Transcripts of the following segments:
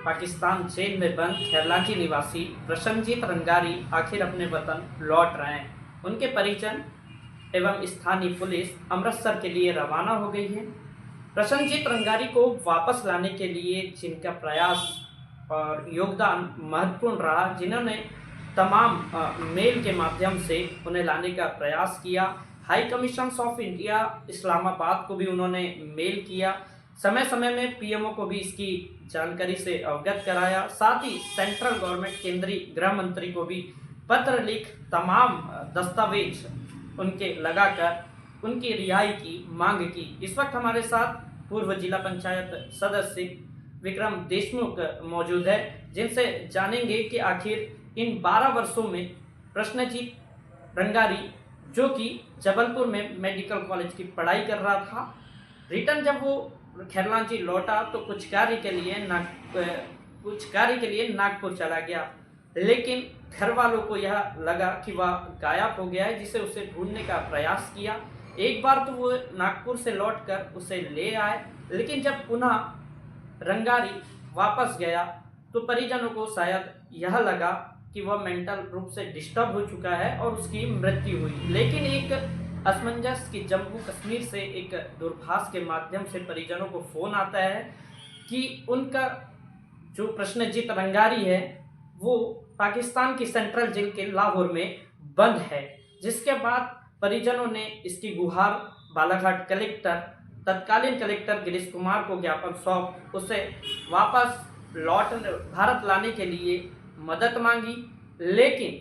Pakistan jail में बंद खैरलांची निवासी प्रसन्नजीत रंगारी आखिर अपने वतन लौट रहे हैं। उनके परिजन एवं स्थानीय पुलिस अमृतसर के लिए रवाना हो गई है। प्रसन्नजीत रंगारी को वापस लाने के लिए जिनका प्रयास और योगदान महत्वपूर्ण रहा, जिन्होंने तमाम मेल के माध्यम से उन्हें लाने का प्रयास किया। High commission of India Islamabad को भी उन्होंने मेल किया, समय समय में पीएमओ को भी इसकी जानकारी से अवगत कराया। साथ ही सेंट्रल गवर्नमेंट केंद्रीय गृह मंत्री को भी पत्र लिख तमाम दस्तावेज उनके लगाकर उनकी रिहाई की मांग की। इस वक्त हमारे साथ पूर्व जिला पंचायत सदस्य विक्रम देशमुख मौजूद है, जिनसे जानेंगे कि आखिर इन 12 वर्षों में प्रसन्नजीत रंगारी, जो कि जबलपुर में मेडिकल कॉलेज की पढ़ाई कर रहा था, रिटर्न जब वो खैरलांची लौटा तो कुछ कार्य के लिए नागपुर चला गया, लेकिन घर वालों को यह लगा कि वह गायब हो गया है, जिसे उसे ढूंढने का प्रयास किया। एक बार तो वो नागपुर से लौटकर उसे ले आए, लेकिन जब पुनः रंगारी वापस गया तो परिजनों को शायद यह लगा कि वह मेंटल रूप से डिस्टर्ब हो चुका है और उसकी मृत्यु हुई। लेकिन एक असमंजस की जम्मू कश्मीर से एक दूरभाष के माध्यम से परिजनों को फ़ोन आता है कि उनका जो प्रसन्नजीत रंगारी है वो पाकिस्तान की सेंट्रल जेल के लाहौर में बंद है। जिसके बाद परिजनों ने इसकी गुहार बालाघाट कलेक्टर, तत्कालीन कलेक्टर गिरीश कुमार को ज्ञापन सौंप उसे वापस भारत लाने के लिए मदद मांगी। लेकिन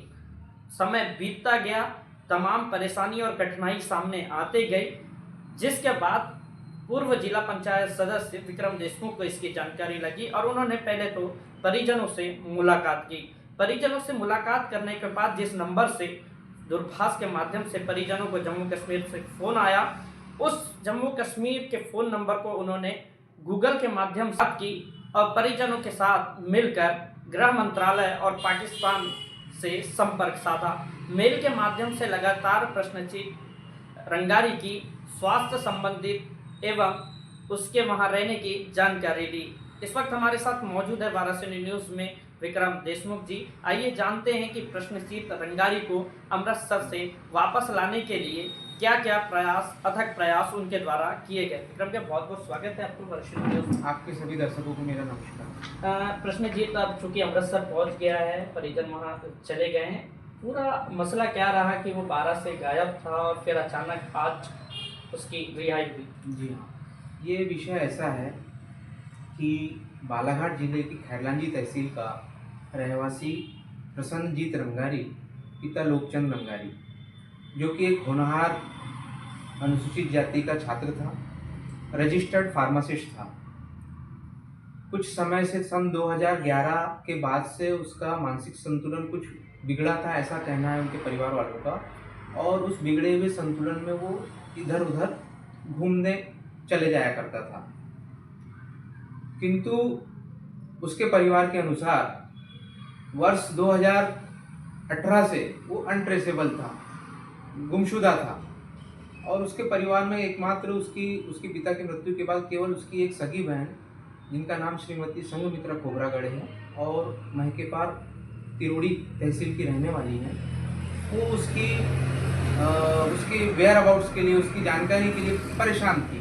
समय बीतता गया, तमाम परेशानी और कठिनाई सामने आते गई, जिसके बाद पूर्व जिला पंचायत सदस्य विक्रम देशमुख को इसकी जानकारी लगी और उन्होंने पहले तो परिजनों से मुलाकात की। परिजनों से मुलाकात करने के बाद जिस नंबर से दूरभाष के माध्यम से परिजनों को जम्मू कश्मीर से फ़ोन आया, उस जम्मू कश्मीर के फ़ोन नंबर को उन्होंने गूगल के माध्यम से की और परिजनों के साथ मिलकर गृह मंत्रालय और पाकिस्तान से संपर्क साधा। मेल के माध्यम से लगातार प्रसन्नजीत रंगारी की स्वास्थ्य संबंधित एवं उसके वहां रहने की जानकारी ली। इस वक्त हमारे साथ मौजूद है वाराणसी न्यूज़ में विक्रम देशमुख जी। आइए जानते हैं कि प्रसन्नजीत रंगारी को अमृतसर से वापस लाने के लिए क्या क्या अथक प्रयास उनके द्वारा किए गए। विक्रम का बहुत बहुत स्वागत है आपको वाराणसी न्यूज़। आपके सभी दर्शकों को मेरा नमस्कार। प्रसन्नजीत अब चूँकि अमृतसर पहुंच गया है, परिजन वहां चले गए हैं, पूरा मसला क्या रहा कि वो 12 से गायब था और फिर अचानक आज उसकी रिहाई हुई? जी हाँ, ये विषय ऐसा है कि बालाघाट जिले की खैरलांजी तहसील का रहवासी प्रसन्नजीत रंगारी, पिता लोकचंद रंगारी, जो कि एक होनहार अनुसूचित जाति का छात्र था, रजिस्टर्ड फार्मासिस्ट था। कुछ समय से सन 2011 के बाद से उसका मानसिक संतुलन कुछ बिगड़ा था, ऐसा कहना है उनके परिवार वालों का, और उस बिगड़े हुए संतुलन में वो इधर उधर घूमने चले जाया करता था। किंतु उसके परिवार के अनुसार वर्ष 2018 से वो अनट्रेसेबल था, गुमशुदा था, और उसके परिवार में एकमात्र उसके पिता की मृत्यु के बाद केवल उसकी एक सगी बहन, जिनका नाम श्रीमती संघमित्रा खोबरागढ़े है और महकेपार तिरोड़ी तहसील की रहने वाली है, वो उसकी वेयर अबाउट्स के लिए, उसकी जानकारी के लिए परेशान थी।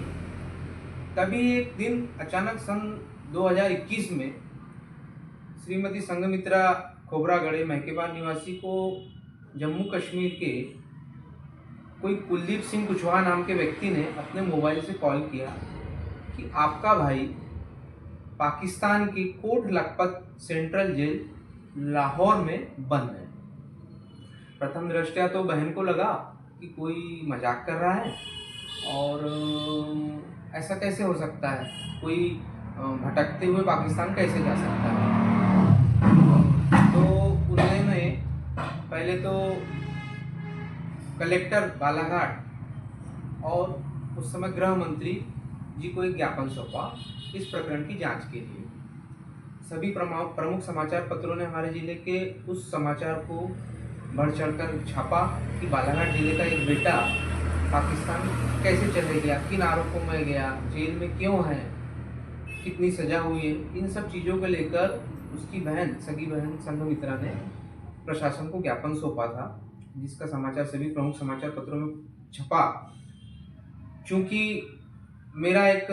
तभी एक दिन अचानक सन 2021 में श्रीमती संघमित्रा खोबरागढ़े महकेपार निवासी को जम्मू कश्मीर के कोई कुलदीप सिंह कुशवाहा नाम के व्यक्ति ने अपने मोबाइल से कॉल किया कि आपका भाई पाकिस्तान की कोट लखपत सेंट्रल जेल लाहौर में बंद है। प्रथम दृष्टया तो बहन को लगा कि कोई मजाक कर रहा है और ऐसा कैसे हो सकता है, कोई भटकते हुए पाकिस्तान कैसे जा सकता है। तो उन्होंने पहले तो कलेक्टर बालाघाट और उस समय गृह मंत्री जी को एक ज्ञापन सौंपा इस प्रकरण की जांच के लिए। सभी प्रमुख समाचार पत्रों ने हमारे जिले के उस समाचार को बढ़ चढ़कर छापा कि बालाघाट जिले का एक बेटा पाकिस्तान कैसे चले गया, किन आरोपों में गया, जेल में क्यों है, कितनी सजा हुई है, इन सब चीज़ों को लेकर उसकी बहन, सगी बहन संघमित्रा ने प्रशासन को ज्ञापन सौंपा था, जिसका समाचार सभी प्रमुख समाचार पत्रों में छपा। चूँकि मेरा एक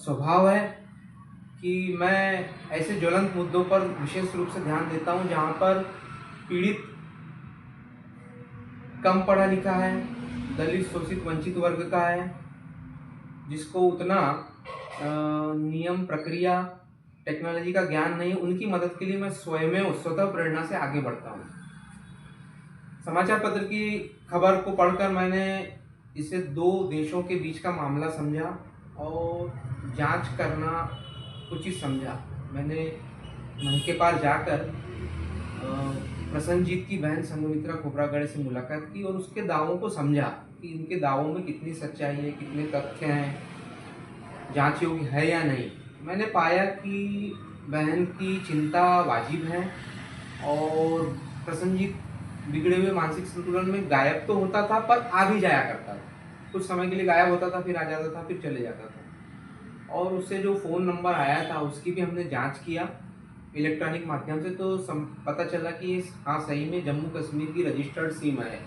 स्वभाव है कि मैं ऐसे ज्वलंत मुद्दों पर विशेष रूप से ध्यान देता हूँ जहाँ पर पीड़ित कम पढ़ा लिखा है, दलित, शोषित, वंचित वर्ग का है, जिसको उतना नियम, प्रक्रिया, टेक्नोलॉजी का ज्ञान नहीं, उनकी मदद के लिए मैं स्वतः प्रेरणा से आगे बढ़ता हूँ। समाचार पत्र की खबर को पढ़कर मैंने इसे दो देशों के बीच का मामला समझा और जांच करना उचित समझा। मैंने मन के पार जाकर प्रसन्नजीत की बहन संघमित्रा खोब्रागड़े से मुलाकात की और उसके दावों को समझा कि इनके दावों में कितनी सच्चाई है, कितने तथ्य हैं, जांच योग्य है या नहीं। मैंने पाया कि बहन की चिंता वाजिब है और प्रसन्नजीत बिगड़े हुए मानसिक संतुलन में गायब तो होता था पर आ भी जाया करता था। कुछ समय के लिए गायब होता था, फिर आ जाता था, फिर चले जाता था। और उससे जो फ़ोन नंबर आया था उसकी भी हमने जांच किया इलेक्ट्रॉनिक माध्यम से, तो पता चला कि हाँ सही में जम्मू कश्मीर की रजिस्टर्ड सिम है।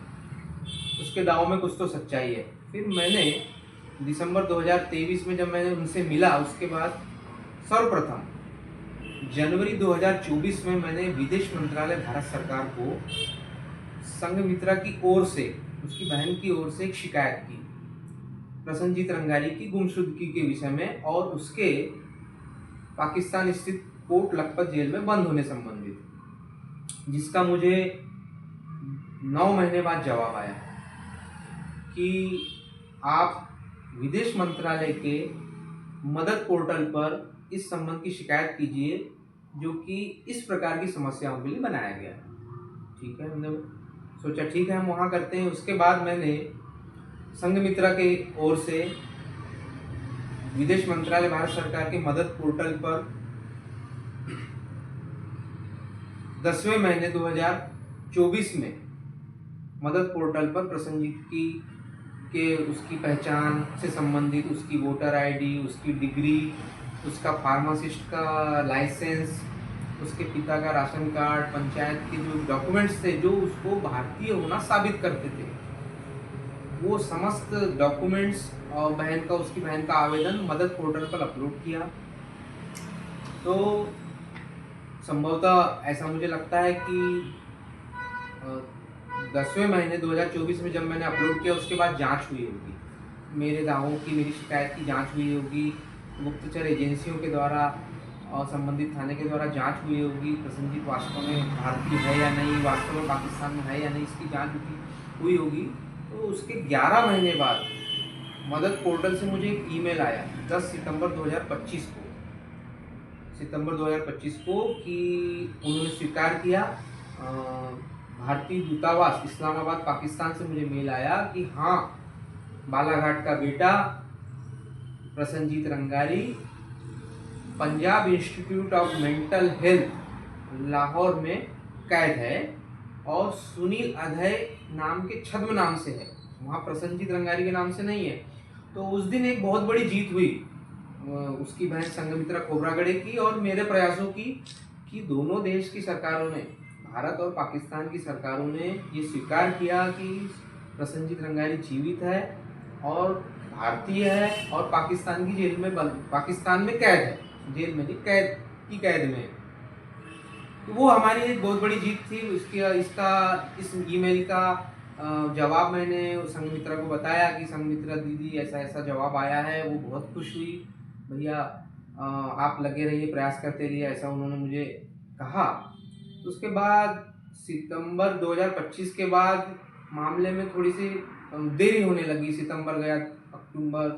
उसके दावों में कुछ तो सच्चाई है। फिर मैंने दिसंबर 2023 में जब मैंने उनसे मिला, उसके बाद सर्वप्रथम जनवरी 2024 में मैंने विदेश मंत्रालय भारत सरकार को संघमित्रा की ओर से, उसकी बहन की ओर से एक शिकायत की प्रसन्नजीत रंगारी की गुमशुदगी के विषय में और उसके पाकिस्तान स्थित कोट लखपत जेल में बंद होने संबंधित, जिसका मुझे 9 महीने बाद जवाब आया कि आप विदेश मंत्रालय के मदद पोर्टल पर इस संबंध की शिकायत कीजिए जो कि इस प्रकार की समस्याओं के लिए बनाया गया है। ठीक है, हमने सोचा ठीक है हम वहाँ करते हैं। उसके बाद मैंने संघमित्रा के ओर से विदेश मंत्रालय भारत सरकार के मदद पोर्टल पर 10वें महीने 2024 में मदद पोर्टल पर प्रसन्नजीत की उसकी पहचान से संबंधित उसकी वोटर आईडी, उसकी डिग्री, उसका फार्मासिस्ट का लाइसेंस, उसके पिता का राशन कार्ड, पंचायत के जो डॉक्यूमेंट्स थे जो उसको भारतीय होना साबित करते थे, वो समस्त डॉक्यूमेंट्स और उसकी बहन का आवेदन मदद पोर्टल पर अपलोड किया। तो संभवतः ऐसा मुझे लगता है कि 10वें महीने 2024 में जब मैंने अपलोड किया उसके बाद जांच हुई होगी, मेरे दावों की, मेरी शिकायत की जांच हुई होगी, गुप्तचर एजेंसियों के द्वारा और संबंधित थाने के द्वारा जांच हुई होगी, प्रसन्नजीत वास्तव में भारतीय है या नहीं, वास्तव में पाकिस्तान में है या नहीं, इसकी जांच हुई होगी। तो उसके 11 महीने बाद मदद पोर्टल से मुझे एक ईमेल आया 10 सितंबर 2025 को कि उन्होंने स्वीकार किया। भारतीय दूतावास इस्लामाबाद पाकिस्तान से मुझे मेल आया कि हाँ, बालाघाट का बेटा Prasannajit Rangari Punjab institute of mental health Lahore में कैद है और सुनील अधय नाम के छद्म नाम से है, वहाँ प्रसन्नजीत रंगारी के नाम से नहीं है। तो उस दिन एक बहुत बड़ी जीत हुई उसकी बहन संघमित्रा खोब्रागड़े की और मेरे प्रयासों की कि दोनों देश की सरकारों ने, भारत और पाकिस्तान की सरकारों ने ये स्वीकार किया कि प्रसन्नजीत रंगारी जीवित है और भारतीय है और पाकिस्तान की जेल में पाकिस्तान में कैद है, जेल में नहीं, कैद में। तो वो हमारी एक बहुत बड़ी जीत थी। इस ईमेल का जवाब मैंने संघमित्रा को बताया कि संघमित्रा दीदी ऐसा ऐसा जवाब आया है। वो बहुत खुश हुई, भैया आप लगे रहिए, प्रयास करते रहिए, ऐसा उन्होंने मुझे कहा। तो उसके बाद सितंबर 2025 के बाद मामले में थोड़ी सी देरी होने लगी। सितंबर गया, अक्टूबर,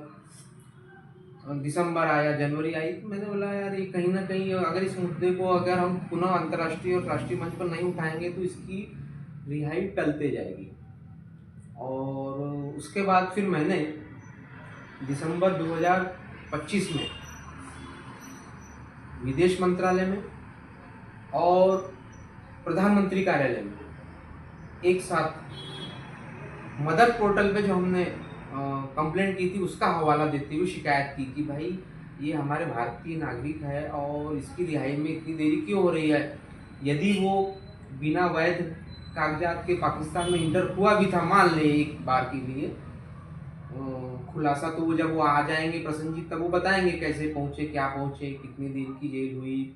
दिसंबर आया, जनवरी आई। तो मैंने बोला यार ये कहीं ना कहीं अगर इस मुद्दे को अगर हम पुनः अंतर्राष्ट्रीय और राष्ट्रीय मंच पर नहीं उठाएंगे तो इसकी रिहाई टलते जाएगी। और उसके बाद फिर मैंने दिसंबर 2025 में विदेश मंत्रालय में और प्रधानमंत्री कार्यालय में एक साथ मदद पोर्टल पे जो हमने कंप्लेंट की थी उसका हवाला देते हुए शिकायत की कि भाई ये हमारे भारतीय नागरिक है और इसकी रिहाई में इतनी देरी क्यों हो रही है। यदि वो बिना वैध कागजात के पाकिस्तान में इंटर हुआ भी था, मान ले एक बार के लिए, खुलासा तो वो जब वो आ जाएंगे प्रसन्नजीत तब वो बताएंगे कैसे पहुँचे, क्या पहुँचे, कितनी देर की जेल हुई,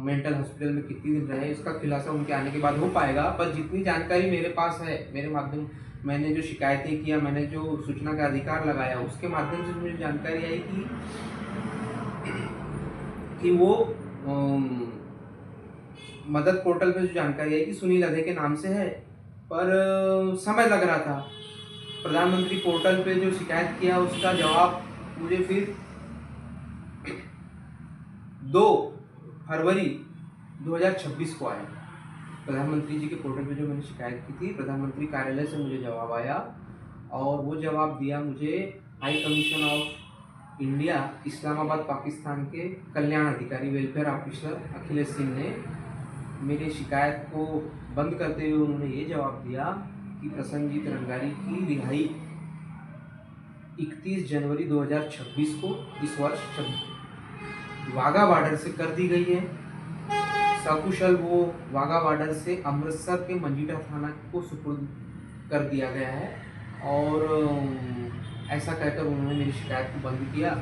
मेंटल हॉस्पिटल में कितनी दिन रहे, इसका खुलासा उनके आने के बाद हो पाएगा। पर जितनी जानकारी मेरे पास है, मेरे माध्यम, मैंने जो शिकायतें किया, मैंने जो सूचना का अधिकार लगाया, उसके माध्यम से मुझे जानकारी आई कि वो मदद पोर्टल पे जो जानकारी आई कि सुनील अधे के नाम से है, पर समय लग रहा था। प्रधानमंत्री पोर्टल पे जो शिकायत किया उसका जवाब मुझे फिर 2 फरवरी 2026 को आया। प्रधानमंत्री जी के पोर्टल पे जो मैंने शिकायत की थी, प्रधानमंत्री कार्यालय से मुझे जवाब आया और वो जवाब दिया मुझे high commission of India Islamabad Pakistan के कल्याण अधिकारी वेलफेयर ऑफिसर अखिलेश सिंह ने। मेरी शिकायत को बंद करते हुए उन्होंने ये जवाब दिया कि प्रसन्नजीत रंगारी की रिहाई 31 जनवरी 2026 को, इस वर्ष वाघा बॉर्डर से कर दी गई है। सकुशल वो वाघा बॉर्डर से अमृतसर के मंजीठा थाना को सुपुर्द कर दिया गया है और ऐसा कहकर उन्होंने मेरी शिकायत को बंद किया।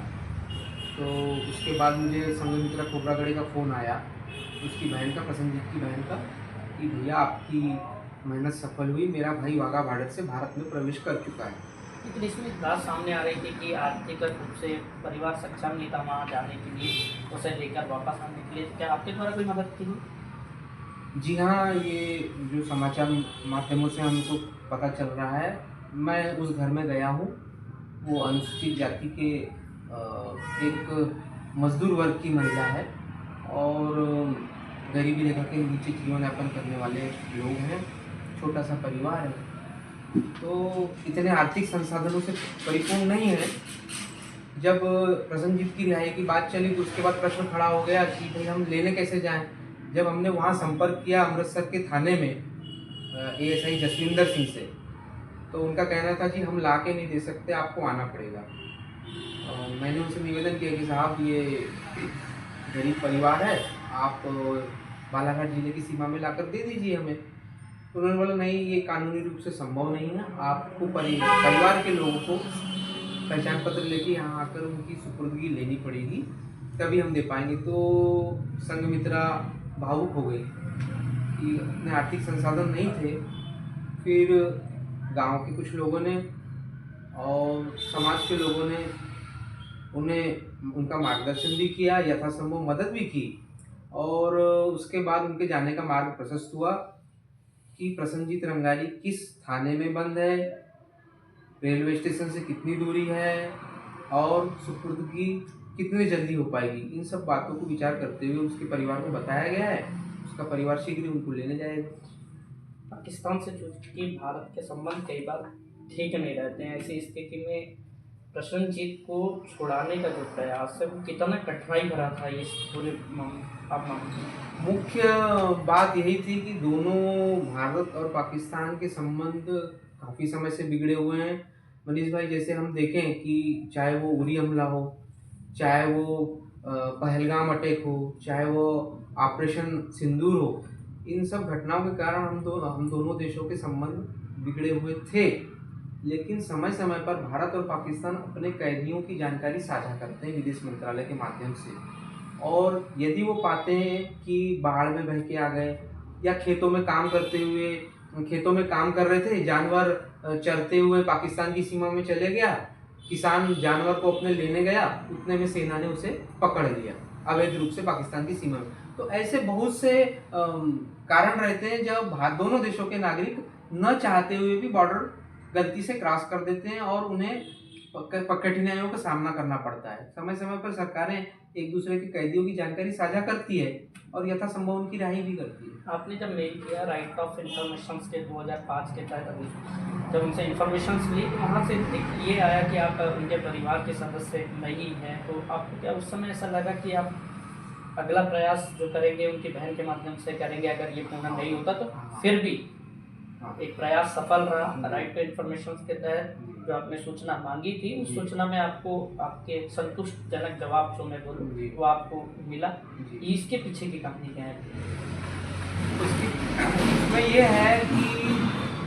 तो उसके बाद मुझे संघमित्रा खोबरागड़े का फ़ोन आया, उसकी बहन का, प्रसन्नजीत की बहन का, कि भैया आपकी मेहनत सफल हुई, मेरा भाई वाघा बॉर्डर से भारत में प्रवेश कर चुका है। लेकिन इसमें बात सामने आ रही थी कि आर्थिक रूप से परिवार सक्षम नहीं था वहाँ जाने के लिए, उसे लेकर वापस आने के लिए। क्या आपके द्वारा कोई मदद की? जी हाँ, ये जो समाचार माध्यमों से हमको पता चल रहा है, मैं उस घर में गया हूँ। वो अनुसूचित जाति के एक मजदूर वर्ग की महिला है और गरीबी रेखा के नीचे जीवन यापन करने वाले लोग हैं, छोटा सा परिवार है, तो इतने आर्थिक संसाधनों से परिपूर्ण नहीं है। जब प्रसन्नजीत की रिहाई की बात चली तो उसके बाद प्रश्न खड़ा हो गया कि भाई हम लेने कैसे जाएं। जब हमने वहाँ संपर्क किया अमृतसर के थाने में ASI जसविंदर सिंह से, तो उनका कहना था कि हम ला के नहीं दे सकते, आपको आना पड़ेगा। मैंने उनसे निवेदन किया कि साहब ये गरीब परिवार है, आप बालाघाट जिले की सीमा में लाकर दे दीजिए हमें। तो उन्होंने बोला नहीं, ये कानूनी रूप से संभव नहीं है, आपको परिवार के लोगों को पहचान पत्र लेके यहाँ आकर उनकी सुपुर्दगी लेनी पड़ेगी, तभी हम दे पाएंगे। तो संघमित्रा भावुक हो गई कि अपने आर्थिक संसाधन नहीं थे। फिर गांव के कुछ लोगों ने और समाज के लोगों ने उन्हें उनका मार्गदर्शन भी किया, यथासंभव मदद भी की और उसके बाद उनके जाने का मार्ग प्रशस्त हुआ कि प्रसन्नजीत रंगारी किस थाने में बंद है, रेलवे स्टेशन से कितनी दूरी है और सुपुर्दगी कितनी जल्दी हो पाएगी। इन सब बातों को विचार करते हुए उसके परिवार को बताया गया है। उसका परिवार शीघ्र उनको लेने जाएगा। पाकिस्तान से चूंकि भारत के संबंध कई बार ठीक नहीं रहते हैं, ऐसी स्थिति में प्रसन्नजीत को छुड़ाने का जो प्रयास है वो कितना कठिनाई भरा था इस पूरे मुख्य बात यही थी कि दोनों भारत और पाकिस्तान के संबंध काफ़ी समय से बिगड़े हुए हैं। मनीष भाई, जैसे हम देखें कि चाहे वो उरी हमला हो, चाहे वो पहलगाम अटैक हो, चाहे वो ऑपरेशन सिंदूर हो, इन सब घटनाओं के कारण हम दोनों देशों के संबंध बिगड़े हुए थे। लेकिन समय समय पर भारत और पाकिस्तान अपने कैदियों की जानकारी साझा करते हैं विदेश मंत्रालय के माध्यम से, और यदि वो पाते हैं कि बाढ़ में बह के आ गए या खेतों में काम कर रहे थे, जानवर चरते हुए पाकिस्तान की सीमा में चले गया, किसान जानवर को अपने लेने गया, उतने में सेना ने उसे पकड़ लिया अवैध रूप से पाकिस्तान की सीमा में। तो ऐसे बहुत से कारण रहते हैं जब दोनों देशों के नागरिक न चाहते हुए भी बॉर्डर गलती से क्रॉस कर देते हैं और उन्हें कठिनाइयों का सामना करना पड़ता है। समय समय पर सरकारें एक दूसरे के कैदियों की जानकारी साझा करती है और यथासंभव उनकी रिहाई भी करती है। आपने जब मेल किया राइट ऑफ इंफॉर्मेशन के 2005 के तहत, जब उनसे इंफॉर्मेशन ली तो वहाँ से ये आया कि आप उनके परिवार के सदस्य नहीं हैं, तो आपको क्या उस समय ऐसा लगा कि आप अगला प्रयास जो करेंगे उनकी बहन के माध्यम से करेंगे, अगर ये पूर्ण नहीं होता तो फिर भी एक प्रयास सफल रहा राइट टू इन्फॉर्मेशन के तहत जो आपने सूचना मांगी थी उस जी। सूचना में आपको आपके संतुष्टजनक जवाब जो मैं बोलूँ जी। वो आपको मिला। जी। इसके पीछे की कहानी क्या है? उसमें ये है कि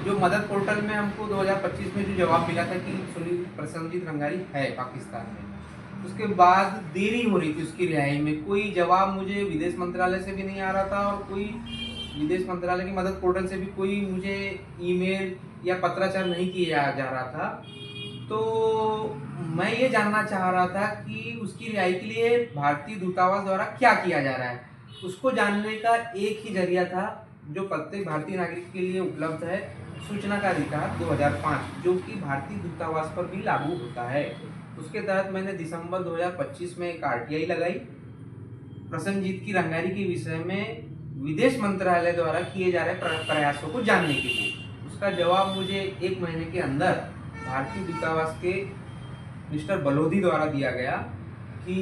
जो मदद पोर्टल में हमको 2025 में जो जवाब मिला था कि सुनील प्रसन्नजीत रंगारी है पाकिस्तान में, उसके बाद देरी हो रही थी उसकी रिहाई में। कोई जवाब मुझे विदेश मंत्रालय से भी नहीं आ रहा था और कोई विदेश मंत्रालय की मदद पोर्टल से भी कोई मुझे ईमेल या पत्राचार नहीं किया जा रहा था। तो मैं ये जानना चाह रहा था कि उसकी रिहाई के लिए भारतीय दूतावास द्वारा क्या किया जा रहा है। उसको जानने का एक ही जरिया था जो प्रत्येक भारतीय नागरिक के लिए उपलब्ध है, सूचना का अधिकार 2005, जो कि भारतीय दूतावास पर भी लागू होता है। उसके तहत मैंने दिसंबर 2025 में एक आरटीआई लगाई प्रसन्नजीत की रंगारी के विषय में विदेश मंत्रालय द्वारा किए जा रहे प्रयासों को जानने के लिए। उसका जवाब मुझे 1 महीने के अंदर भारतीय दूतावास के मिस्टर बलोदी द्वारा दिया गया कि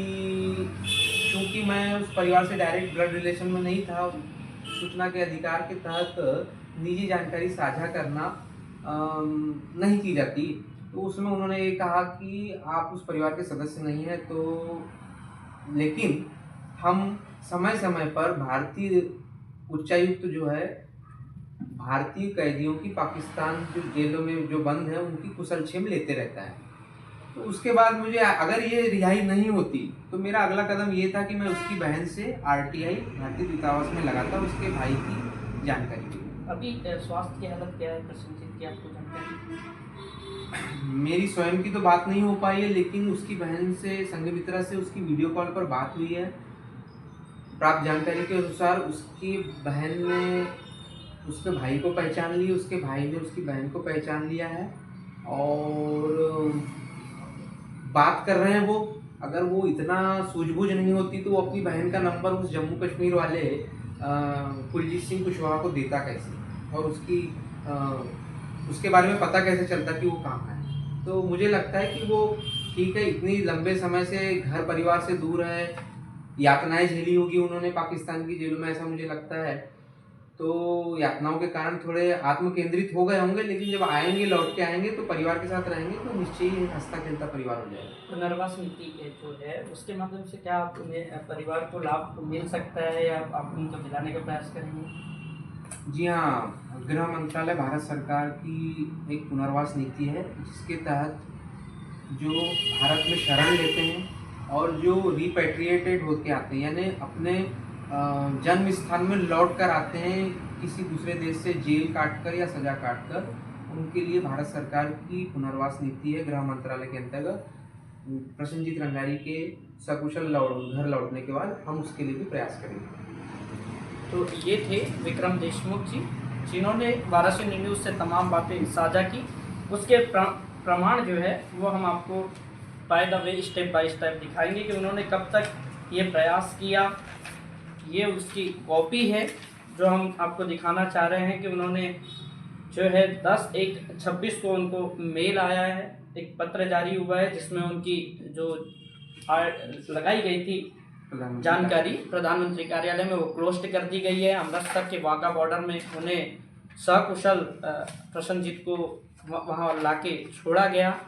क्योंकि मैं उस परिवार से डायरेक्ट ब्लड रिलेशन में नहीं था, सूचना के अधिकार के तहत निजी जानकारी साझा करना नहीं की जाती, तो उसमें उन्होंने ये कहा कि आप उस परिवार के सदस्य नहीं हैं, तो लेकिन हम समय समय पर भारतीय उच्चायुक्त जो है भारतीय कैदियों की पाकिस्तान जो जेलों में जो बंद है उनकी कुशलक्षेम लेते रहता है। तो उसके बाद मुझे अगर ये रिहाई नहीं होती तो मेरा अगला कदम ये था कि मैं उसकी बहन से आरटीआई भारतीय दूतावास में लगाता, उसके भाई की जानकारी ली। अभी स्वास्थ्य की हालत क्या है प्रसन्नजीत की, आपको जानकारी? मेरी स्वयं की तो बात नहीं हो पाई है, लेकिन उसकी बहन से संघमित्रा से उसकी वीडियो कॉल पर बात हुई है। प्राप्त जानकारी के अनुसार उसकी बहन ने उसके भाई को पहचान ली, उसके भाई ने उसकी बहन को पहचान लिया है और बात कर रहे हैं वो। अगर वो इतना सूझबूझ नहीं होती तो वो अपनी बहन का नंबर उस जम्मू कश्मीर वाले कुलजीत सिंह कुशवाहा को देता कैसे, और उसके बारे में पता कैसे चलता कि वो कहाँ है। तो मुझे लगता है कि वो ठीक है, इतनी लंबे समय से घर परिवार से दूर है, यातनाएं झेली होगी उन्होंने पाकिस्तान की जेलों में, ऐसा मुझे लगता है। तो यातनाओं के कारण थोड़े आत्म केंद्रित हो गए होंगे, लेकिन जब आएंगे, लौट के आएंगे तो परिवार के साथ रहेंगे तो निश्चय ही हंसता खेलता परिवार हो जाएगा। पुनर्वास नीति जो है उसके माध्यम से क्या परिवार को लाभ मिल सकता है या आप उनको दिलाने का प्रयास करेंगे? जी हाँ, गृह मंत्रालय भारत सरकार की एक पुनर्वास नीति है जिसके तहत जो भारत में शरण लेते हैं और जो रिपेट्रिएटेड होके आते हैं, यानी अपने जन्म स्थान में लौट कर आते हैं किसी दूसरे देश से जेल काटकर या सजा काटकर, उनके लिए भारत सरकार की पुनर्वास नीति है गृह मंत्रालय के अंतर्गत। प्रसन्नजीत रंगारी के सकुशल घर लौटने के बाद हम उसके लिए भी प्रयास करेंगे। तो ये थे विक्रम देशमुख जी, जिन्होंने वाराणसी न्यूज़ से तमाम बातें साझा की। उसके प्रमाण जो है वो हम आपको by the way step by step दिखाएंगे कि उन्होंने कब तक ये प्रयास किया। ये उसकी कॉपी है जो हम आपको दिखाना चाह रहे हैं कि उन्होंने जो है 10/1/26 को उनको मेल आया है, एक पत्र जारी हुआ है जिसमें उनकी जो लगाई गई थी जानकारी प्रधानमंत्री कार्यालय में वो क्लोज कर दी गई है। अमृतसर के वाघा बॉर्डर में उन्हें सकुशल प्रसन्नजीत को वहाँ लाके छोड़ा गया।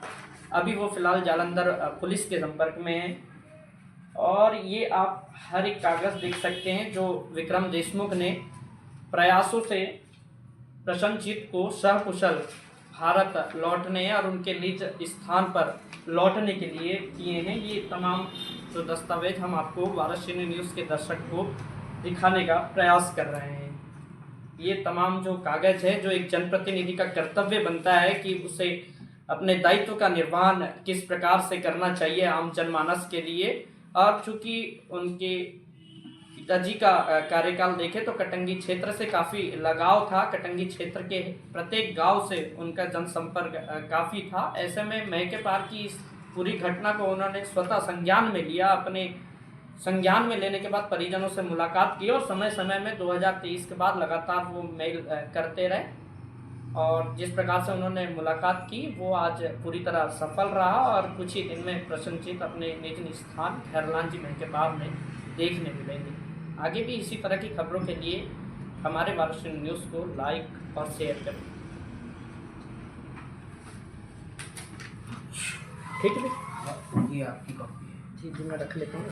अभी वो फिलहाल जालंधर पुलिस के संपर्क में है और ये आप हर एक कागज़ देख सकते हैं जो विक्रम देशमुख ने प्रयासों से प्रसन्नजीत को सकुशल भारत लौटने और उनके निज स्थान पर लौटने के लिए किए हैं। ये तमाम जो दस्तावेज हम आपको वाराणसी न्यूज़ के दर्शक को दिखाने का प्रयास कर रहे हैं। ये तमाम जो कागज़ है जो एक जनप्रतिनिधि का कर्तव्य बनता है कि उसे अपने दायित्व का निर्वहन किस प्रकार से करना चाहिए आम जनमानस के लिए। और चूँकि उनके पिताजी का कार्यकाल देखें तो कटंगी क्षेत्र से काफ़ी लगाव था, कटंगी क्षेत्र के प्रत्येक गांव से उनका जनसंपर्क काफ़ी था। ऐसे में महके पार की इस पूरी घटना को उन्होंने स्वतः संज्ञान में लिया। अपने संज्ञान में लेने के बाद परिजनों से मुलाकात की और समय समय में 2023 के बाद लगातार वो मेल करते रहे और जिस प्रकार से उन्होंने मुलाकात की वो आज पूरी तरह सफल रहा और कुछ ही दिन में प्रसन्नजीत अपने निज स्थान खैरलांजी महके पार में देखने मिलेंगे। आगे भी इसी तरह की खबरों के लिए हमारे वाराणसी न्यूज़ को लाइक और शेयर करें। ठीक है ये आपकी कॉपी है। जी जी मैं रख लेता हूँ।